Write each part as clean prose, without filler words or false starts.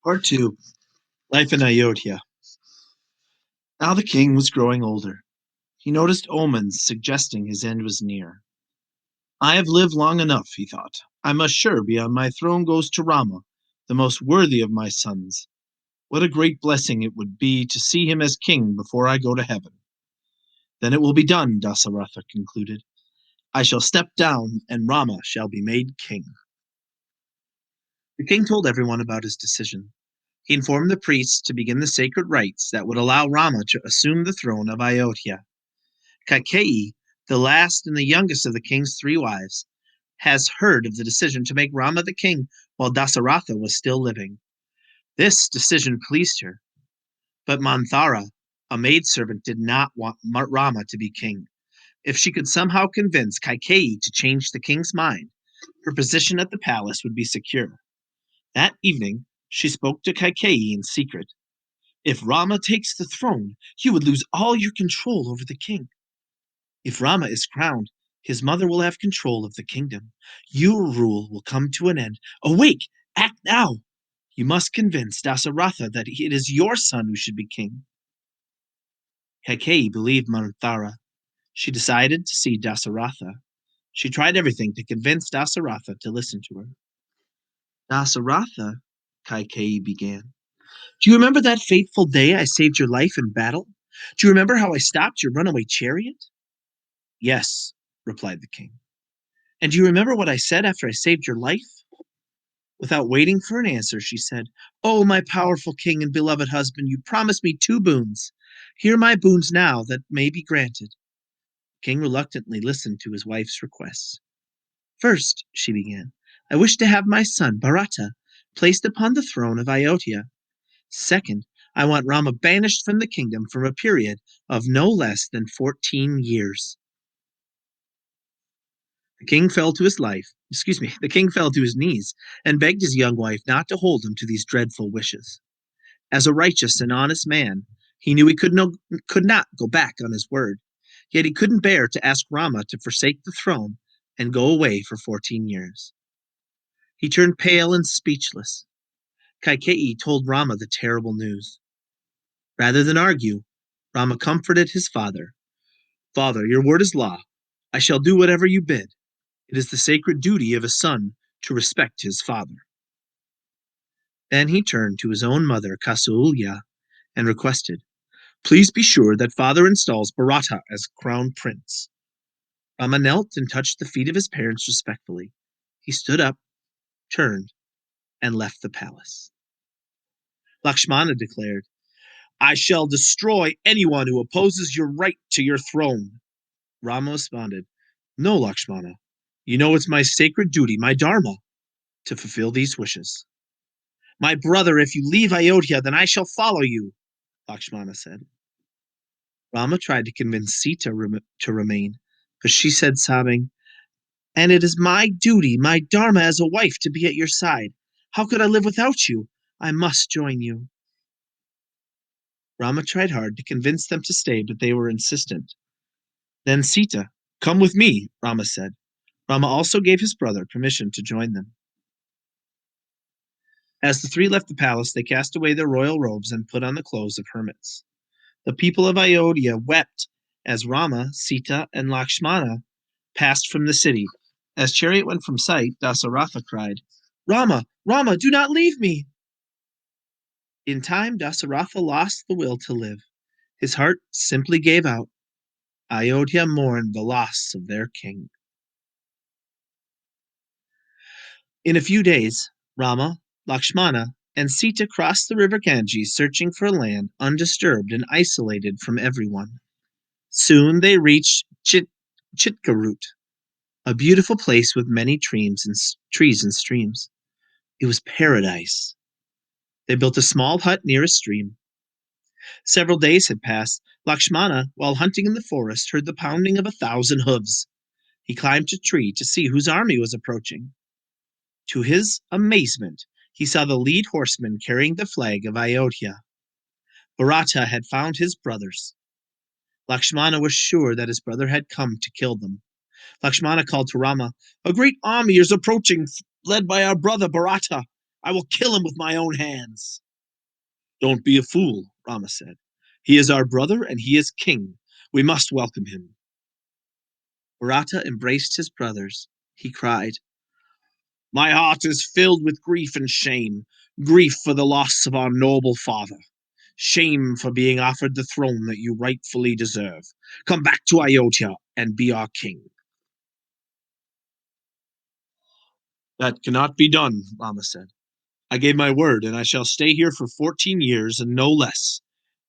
Part 2. Life in Ayodhya. Now the king was growing older. He noticed omens suggesting his end was near. I have lived long enough, he thought. I must sure be on my throne goes to Rama, the most worthy of my sons. What a great blessing it would be to see him as king before I go to heaven. Then it will be done, Dasaratha concluded. I shall step down, and Rama shall be made king. The king told everyone about his decision. He informed the priests to begin the sacred rites that would allow Rama to assume the throne of Ayodhya. Kaikeyi, the last and the youngest of the king's three wives, has heard of the decision to make Rama the king while Dasaratha was still living. This decision pleased her. But Manthara, a maidservant, did not want Rama to be king. If she could somehow convince Kaikeyi to change the king's mind, her position at the palace would be secure. That evening, she spoke to Kaikeyi in secret. If Rama takes the throne, you would lose all your control over the king. If Rama is crowned, his mother will have control of the kingdom. Your rule will come to an end. Awake! Act now! You must convince Dasaratha that it is your son who should be king. Kaikeyi believed Manthara. She decided to see Dasaratha. She tried everything to convince Dasaratha to listen to her. Dasaratha, Kaikeyi began. Do you remember that fateful day I saved your life in battle? Do you remember how I stopped your runaway chariot? Yes, replied the king. And do you remember what I said after I saved your life? Without waiting for an answer, she said, Oh, my powerful king and beloved husband, you promised me two boons. Here are my boons now that may be granted. The king reluctantly listened to his wife's requests. First, she began, I wish to have my son, Bharata, placed upon the throne of Ayodhya. Second, I want Rama banished from the kingdom for a period of no less than 14 years. The king fell to his knees and begged his young wife not to hold him to these dreadful wishes. As a righteous and honest man, he knew he could not go back on his word, yet he couldn't bear to ask Rama to forsake the throne and go away for 14 years. He turned pale and speechless. Kaikeyi told Rama the terrible news. Rather than argue, Rama comforted his father. Father, your word is law. I shall do whatever you bid. It is the sacred duty of a son to respect his father. Then he turned to his own mother, Kasaulya, and requested, Please be sure that father installs Bharata as crown prince. Rama knelt and touched the feet of his parents respectfully. He stood up, turned, and left the palace. Lakshmana declared, I shall destroy anyone who opposes your right to your throne. Rama responded, No, Lakshmana. You know it's my sacred duty, my dharma, to fulfill these wishes. My brother, if you leave Ayodhya, then I shall follow you, Lakshmana said. Rama tried to convince Sita to remain, but she said, sobbing, And it is my duty, my dharma as a wife, to be at your side. How could I live without you? I must join you. Rama tried hard to convince them to stay, but they were insistent. Then Sita, Come with me, Rama said. Rama also gave his brother permission to join them. As the three left the palace, they cast away their royal robes and put on the clothes of hermits. The people of Ayodhya wept as Rama, Sita, and Lakshmana passed from the city. As chariot went from sight, Dasaratha cried, Rama, Rama, do not leave me! In time, Dasaratha lost the will to live. His heart simply gave out. Ayodhya mourned the loss of their king. In a few days, Rama, Lakshmana, and Sita crossed the river Ganges, searching for a land undisturbed and isolated from everyone. Soon they reached Chitkarut, a beautiful place with many trees and streams. It was paradise. They built a small hut near a stream. Several days had passed. Lakshmana, while hunting in the forest, heard the pounding of 1,000 hooves. He climbed a tree to see whose army was approaching. To his amazement, he saw the lead horseman carrying the flag of Ayodhya. Bharata had found his brothers. Lakshmana was sure that his brother had come to kill them. Lakshmana called to Rama, A great army is approaching, led by our brother Bharata. I will kill him with my own hands. Don't be a fool, Rama said. He is our brother and he is king. We must welcome him. Bharata embraced his brothers. He cried, My heart is filled with grief and shame, grief for the loss of our noble father, shame for being offered the throne that you rightfully deserve. Come back to Ayodhya and be our king. That cannot be done, Rama said. I gave my word, and I shall stay here for 14 years and no less.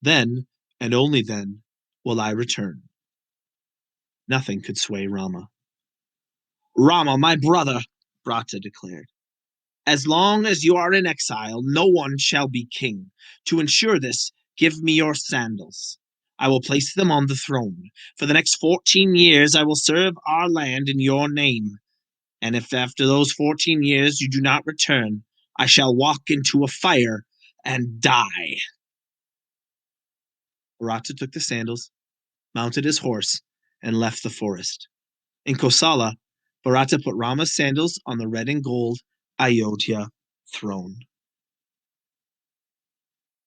Then, and only then, will I return. Nothing could sway Rama. Rama, my brother, Bharata declared. As long as you are in exile, no one shall be king. To ensure this, give me your sandals. I will place them on the throne. For the next 14 years, I will serve our land in your name. And if after those 14 years you do not return, I shall walk into a fire and die. Bharata took the sandals, mounted his horse, and left the forest. In Kosala, Bharata put Rama's sandals on the red and gold Ayodhya throne.